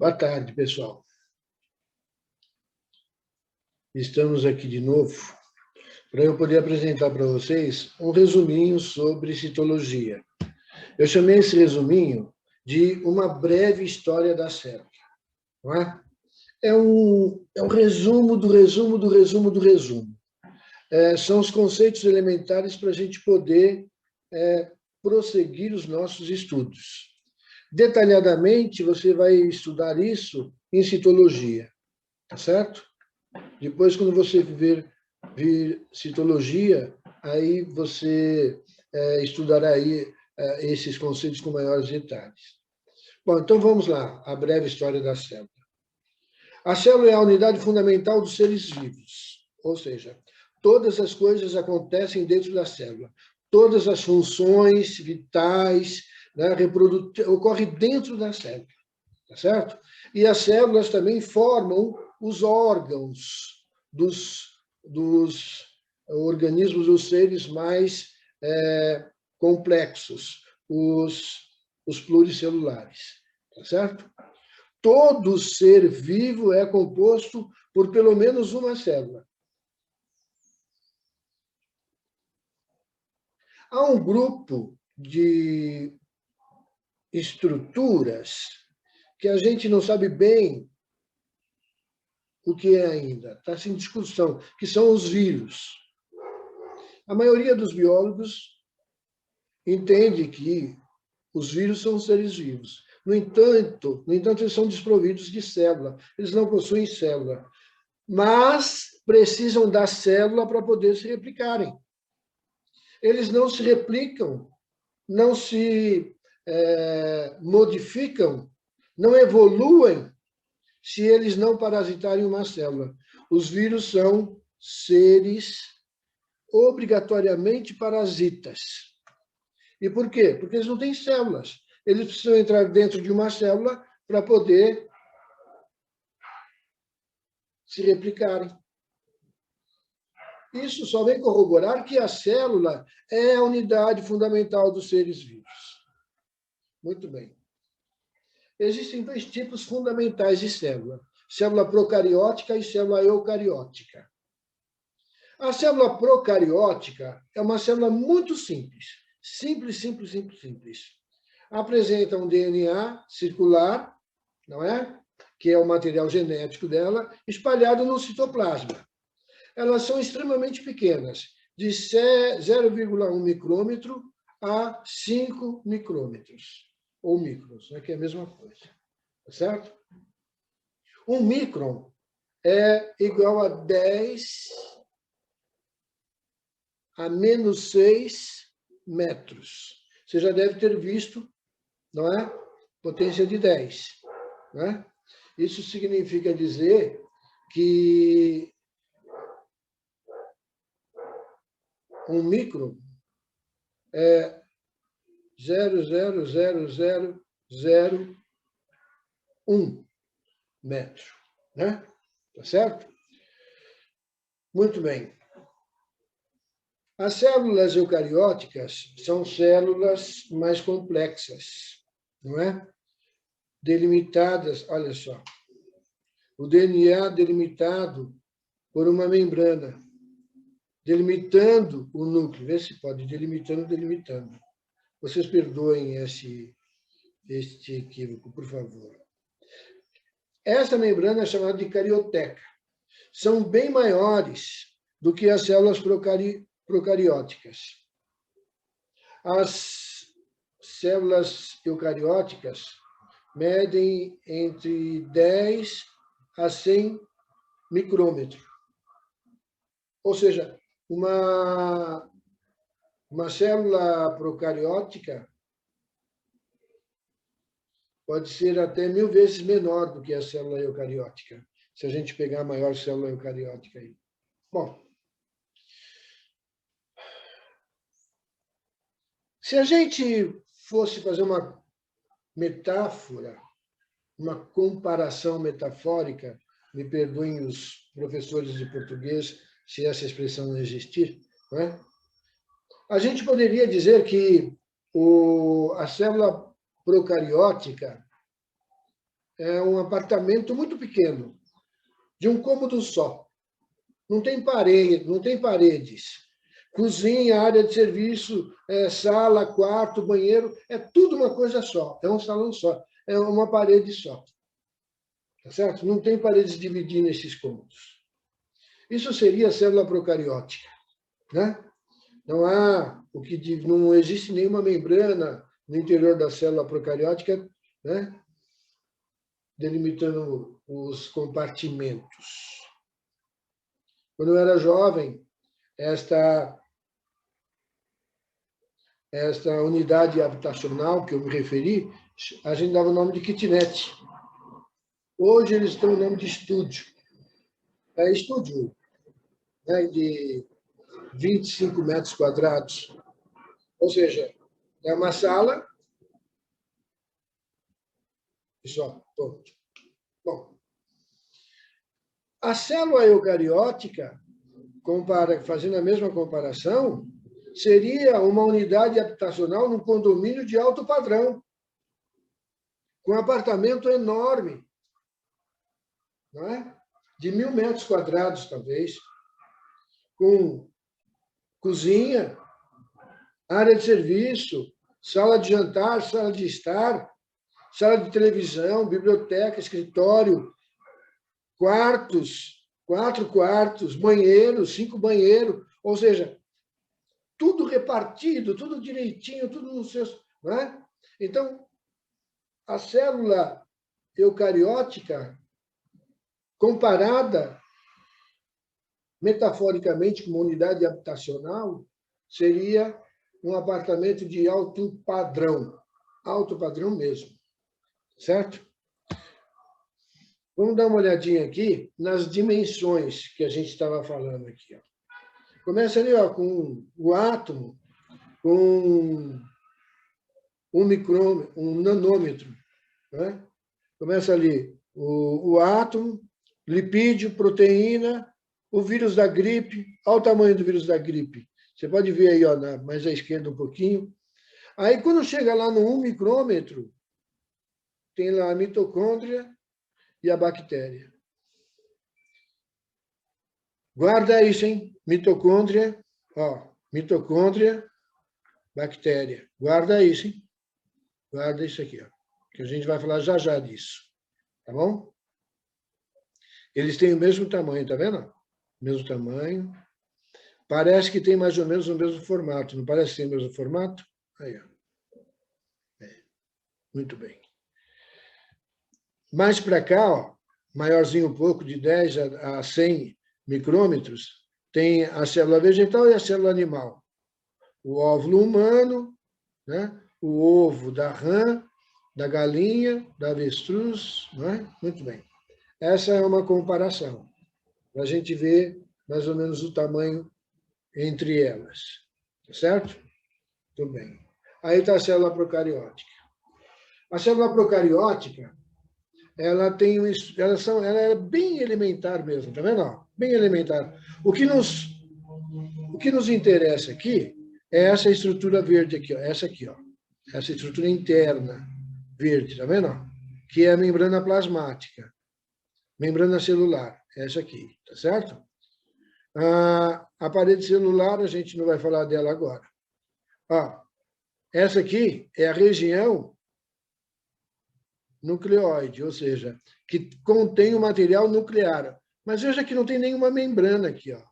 Boa tarde, pessoal. Estamos aqui de novo para eu poder apresentar para vocês um resuminho sobre citologia. Eu chamei esse resuminho de uma breve história da célula. Não é? É um resumo do resumo do resumo do resumo. São os conceitos elementares para a gente poder prosseguir os nossos estudos. Detalhadamente, você vai estudar isso em citologia, tá certo? Depois, quando você vir citologia, aí você estudará aí esses conceitos com maiores detalhes. Bom, então vamos lá, a breve história da célula. A célula é a unidade fundamental dos seres vivos, ou seja, todas as coisas acontecem dentro da célula. Todas as funções vitais, né, ocorrem dentro da célula, tá certo? E as células também formam os órgãos dos organismos, dos seres mais complexos, os pluricelulares, tá certo? Todo ser vivo é composto por pelo menos uma célula. Há um grupo de estruturas que a gente não sabe bem o que é ainda, está sem discussão, que são os vírus. A maioria dos biólogos entende que os vírus são seres vivos. No entanto, eles são desprovidos de célula, eles não possuem célula, mas precisam da célula para poder se replicarem. Eles não se replicam, não se modificam, não evoluem se eles não parasitarem uma célula. Os vírus são seres obrigatoriamente parasitas. E por quê? Porque eles não têm células. Eles precisam entrar dentro de uma célula para poder se replicarem. Isso só vem corroborar que a célula é a unidade fundamental dos seres vivos. Muito bem. Existem dois tipos fundamentais de célula: célula procariótica e célula eucariótica. A célula procariótica é uma célula muito simples. Simples. Apresenta um DNA circular, não é? Que é o material genético dela, espalhado no citoplasma. Elas são extremamente pequenas, de 0,1 micrômetro a 5 micrômetros, ou microns, né, que é a mesma coisa, tá certo? Um micron é igual a 10 a menos 6 metros. Você já deve ter visto, não é? Potência de 10, não é? Isso significa dizer que um micron é 0,00001 metro, né? Tá certo? Muito bem. As células eucarióticas são células mais complexas, não é? Delimitadas, olha só, o DNA delimitado por uma membrana, delimitando o núcleo. Vê se pode, delimitando. Vocês perdoem este equívoco, por favor. Essa membrana é chamada de carioteca. São bem maiores do que as células procarióticas. As células eucarióticas medem entre 10 a 100 micrômetros. Ou seja, uma célula procariótica pode ser até 1000 vezes menor do que a célula eucariótica, se a gente pegar a maior célula eucariótica aí. Bom, se a gente fosse fazer uma metáfora, uma comparação metafórica, me perdoem os professores de português se essa expressão não existir, não é? A gente poderia dizer que a célula procariótica é um apartamento muito pequeno, de um cômodo só. Não tem parede, não tem paredes. Cozinha, área de serviço, sala, quarto, banheiro, é tudo uma coisa só, é um salão só, é uma parede só. Tá certo? Não tem paredes dividindo esses cômodos. Isso seria a célula procariótica, né? Não existe nenhuma membrana no interior da célula procariótica, né? Delimitando os compartimentos. Quando eu era jovem, esta unidade habitacional que eu me referi, a gente dava o nome de kitnet. Hoje eles têm o nome de estúdio. É estúdio, né, de 25 metros quadrados. Ou seja, é uma sala e só. Ponto. Bom, a célula eucariótica, fazendo a mesma comparação, seria uma unidade habitacional num condomínio de alto padrão, com um apartamento enorme, não é? De 1.000 metros quadrados, talvez, com cozinha, área de serviço, sala de jantar, sala de estar, sala de televisão, biblioteca, escritório, quartos, 4 quartos, banheiros, 5 banheiros, ou seja, tudo repartido, tudo direitinho, tudo no seu... Não é? Então, a célula eucariótica, comparada metaforicamente com uma unidade habitacional, seria um apartamento de alto padrão mesmo, certo? Vamos dar uma olhadinha aqui nas dimensões que a gente estava falando aqui. Ó. Começa ali ó, com o átomo, com um nanômetro. Né? Começa ali o átomo, lipídio, proteína, o vírus da gripe. Olha o tamanho do vírus da gripe. Você pode ver aí, ó, mais à esquerda um pouquinho. Aí, quando chega lá no 1 micrômetro, tem lá a mitocôndria e a bactéria. Guarda isso, hein? Mitocôndria, ó, mitocôndria, bactéria. Guarda isso, hein? Guarda isso aqui, ó, que a gente vai falar já já disso, tá bom? Eles têm o mesmo tamanho, tá vendo? Mesmo tamanho. Parece que tem mais ou menos o mesmo formato, não parece que tem o mesmo formato? Aí, ó. Muito bem. Mais para cá, ó, maiorzinho um pouco, de 10 a 100 micrômetros, tem a célula vegetal e a célula animal. O óvulo humano, né? O ovo da rã, da galinha, da avestruz. Né? Muito bem. Essa é uma comparação, para a gente ver mais ou menos o tamanho entre elas. Certo? Muito bem. Aí está a célula procariótica. A célula procariótica, ela é bem elementar mesmo, tá vendo? Bem elementar. O que nos interessa aqui é essa estrutura verde aqui, ó, essa aqui, ó, essa estrutura interna verde, tá vendo? Que é a membrana plasmática, membrana celular, essa aqui, tá certo? A parede celular, a gente não vai falar dela agora. Ó, essa aqui é a região nucleoide, ou seja, que contém o material nuclear. Mas veja que não tem nenhuma membrana aqui, ó.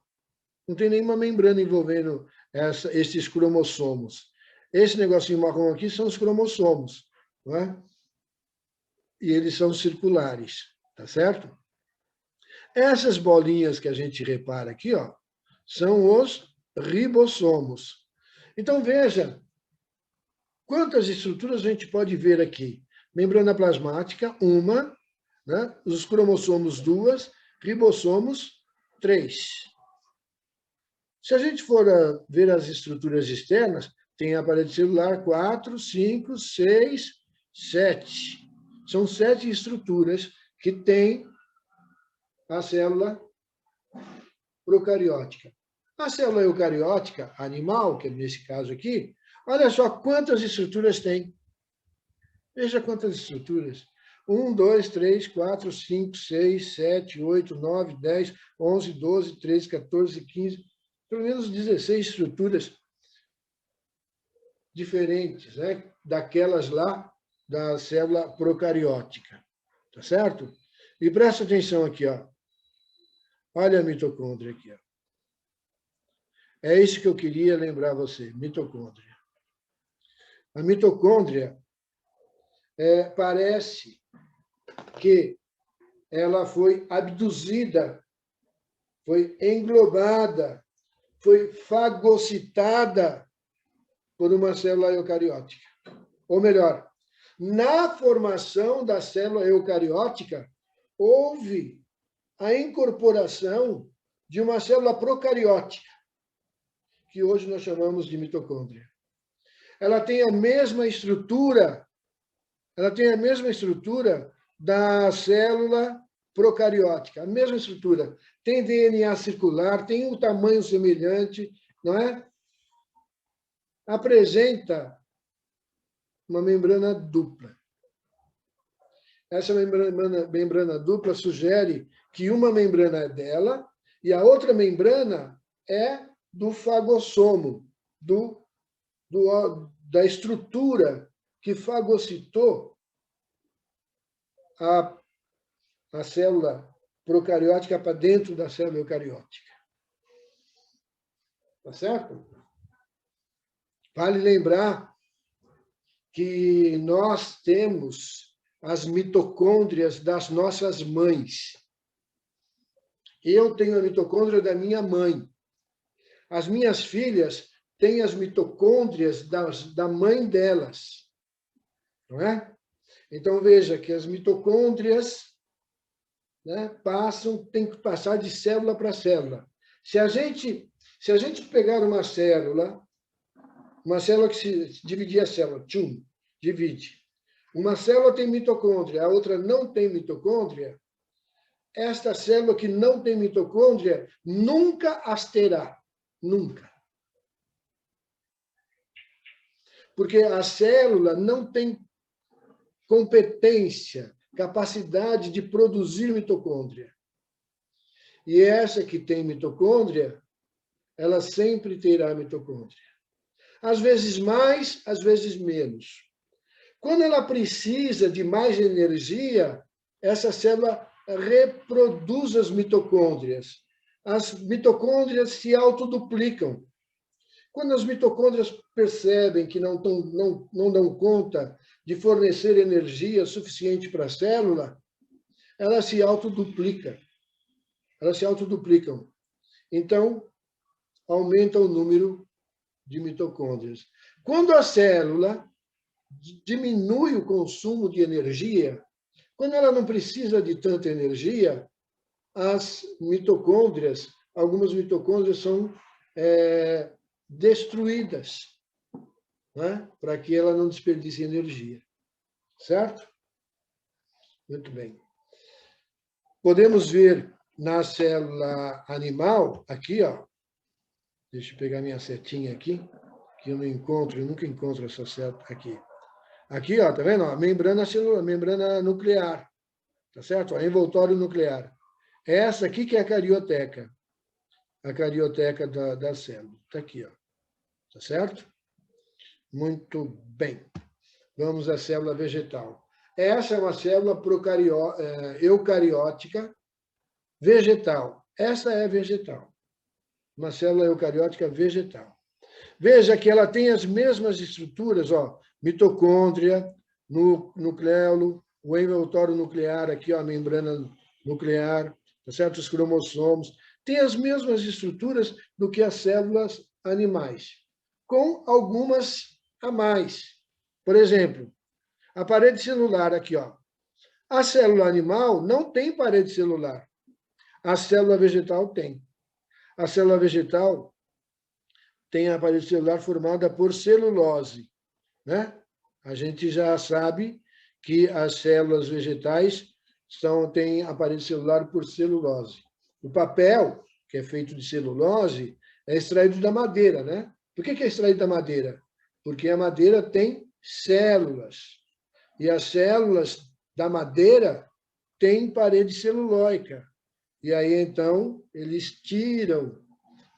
Não tem nenhuma membrana envolvendo esses cromossomos. Esse negocinho marrom aqui são os cromossomos, não é? E eles são circulares, tá certo? Essas bolinhas que a gente repara aqui, ó, são os ribossomos. Então, veja quantas estruturas a gente pode ver aqui. Membrana plasmática, uma, né? Os cromossomos, 2, ribossomos, 3. Se a gente for ver as estruturas externas, tem a parede celular 4, 5, 6, 7. São 7 estruturas que tem a célula procariótica. A célula eucariótica, animal, que é nesse caso aqui, olha só quantas estruturas tem. Veja quantas estruturas. 1, 2, 3, 4, 5, 6, 7, 8, 9, 10, 11, 12, 13, 14, 15, pelo menos 16 estruturas diferentes, né? Daquelas lá da célula procariótica. Tá certo? E presta atenção aqui, ó. Olha a mitocôndria aqui, ó. É isso que eu queria lembrar você, mitocôndria. A mitocôndria parece que ela foi abduzida, foi englobada, foi fagocitada por uma célula eucariótica. Ou melhor, na formação da célula eucariótica, houve a incorporação de uma célula procariótica, que hoje nós chamamos de mitocôndria. Ela tem a mesma estrutura, da célula procariótica, a mesma estrutura. Tem DNA circular, tem um tamanho semelhante, não é? Apresenta uma membrana dupla. Essa membrana dupla sugere que uma membrana é dela e a outra membrana é do fagossomo, da estrutura que fagocitou a célula procariótica para dentro da célula eucariótica. Tá certo? Vale lembrar que nós temos as mitocôndrias das nossas mães. Eu tenho a mitocôndria da minha mãe. As minhas filhas têm as mitocôndrias da mãe delas. Não é? Então, veja que as mitocôndrias, né, tem que passar de célula para célula. Se a gente pegar uma célula que se dividir a célula, divide. Uma célula tem mitocôndria, a outra não tem mitocôndria. Esta célula que não tem mitocôndria nunca as terá. Nunca. Porque a célula não tem competência, capacidade de produzir mitocôndria. E essa que tem mitocôndria, ela sempre terá mitocôndria. Às vezes mais, às vezes menos. Quando ela precisa de mais energia, essa célula reproduz as mitocôndrias. As mitocôndrias se autoduplicam. Quando as mitocôndrias percebem que não dão conta de fornecer energia suficiente para a célula, elas se autoduplicam. Então, aumenta o número de mitocôndrias. Quando a célula diminui o consumo de energia, quando ela não precisa de tanta energia, as mitocôndrias, algumas mitocôndrias são destruídas, né? Para que ela não desperdice energia. Certo? Muito bem. Podemos ver na célula animal, aqui, ó. Deixa eu pegar minha setinha aqui, que eu nunca encontro essa seta aqui. Aqui, ó, tá vendo? A membrana celular, membrana nuclear. Tá certo? O envoltório nuclear. Essa aqui que é a carioteca. A carioteca da célula. Tá aqui, ó. Tá certo? Muito bem. Vamos à célula vegetal. Essa é uma célula eucariótica vegetal. Essa é vegetal. Uma célula eucariótica vegetal. Veja que ela tem as mesmas estruturas, ó, mitocôndria, nucleolo, o envoltório nuclear, aqui, ó, a membrana nuclear, tá certo? Os cromossomos. Tem as mesmas estruturas do que as células animais, com algumas a mais. Por exemplo, a parede celular aqui, ó. A célula animal não tem parede celular. A célula vegetal tem. A célula vegetal tem a parede celular formada por celulose, né? A gente já sabe que as células vegetais têm a parede celular por celulose. O papel, que é feito de celulose, é extraído da madeira, né? Por que é extraído da madeira? Porque a madeira tem células. E as células da madeira tem parede celulóica. E aí, então, eles tiram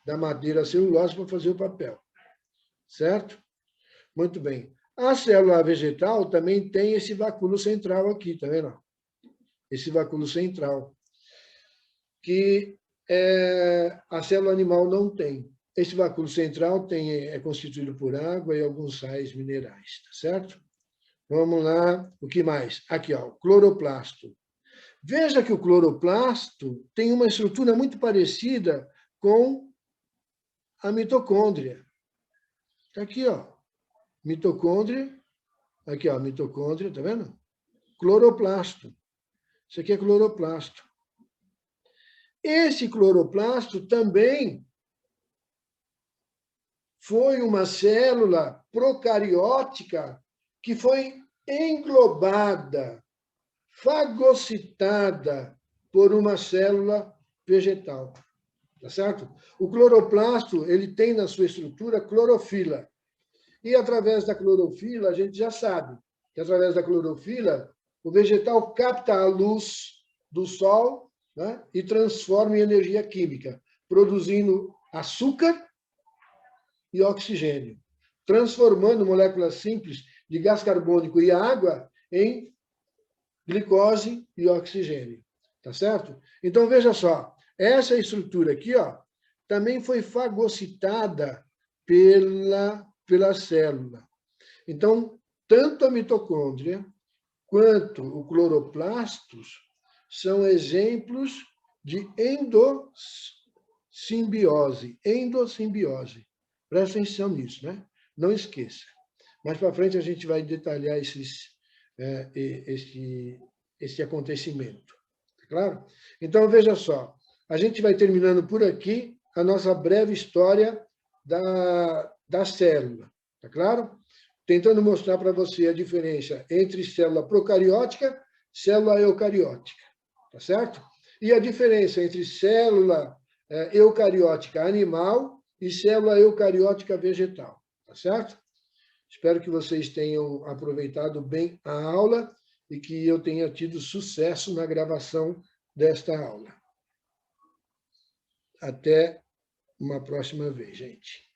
da madeira a celulose para fazer o papel. Certo? Muito bem. A célula vegetal também tem esse vacúolo central aqui, tá vendo? Esse vacúolo central, que a célula animal não tem. Esse vacúolo central é constituído por água e alguns sais minerais, tá certo? Vamos lá, o que mais? Aqui, ó, cloroplasto. Veja que o cloroplasto tem uma estrutura muito parecida com a mitocôndria. Está aqui, ó, mitocôndria, aqui, ó, mitocôndria, tá vendo? Cloroplasto. Isso aqui é cloroplasto. Esse cloroplasto também foi uma célula procariótica que foi englobada, fagocitada por uma célula vegetal. Tá certo? O cloroplasto, ele tem na sua estrutura clorofila. E através da clorofila, a gente já sabe que através da clorofila, o vegetal capta a luz do sol, né, e transforma em energia química, produzindo açúcar e oxigênio, transformando moléculas simples de gás carbônico e água em glicose e oxigênio. Tá certo? Então, veja só, essa estrutura aqui, ó, também foi fagocitada pela célula. Então, tanto a mitocôndria quanto o cloroplastos são exemplos de endossimbiose. Endossimbiose. Presta atenção nisso, né? Não esqueça. Mais para frente a gente vai detalhar esse acontecimento. Tá claro? Então, veja só. A gente vai terminando por aqui a nossa breve história da célula. Tá claro? Tentando mostrar para você a diferença entre célula procariótica e célula eucariótica. Tá certo? E a diferença entre célula eucariótica animal e célula eucariótica vegetal. Tá certo? Espero que vocês tenham aproveitado bem a aula e que eu tenha tido sucesso na gravação desta aula. Até uma próxima vez, gente.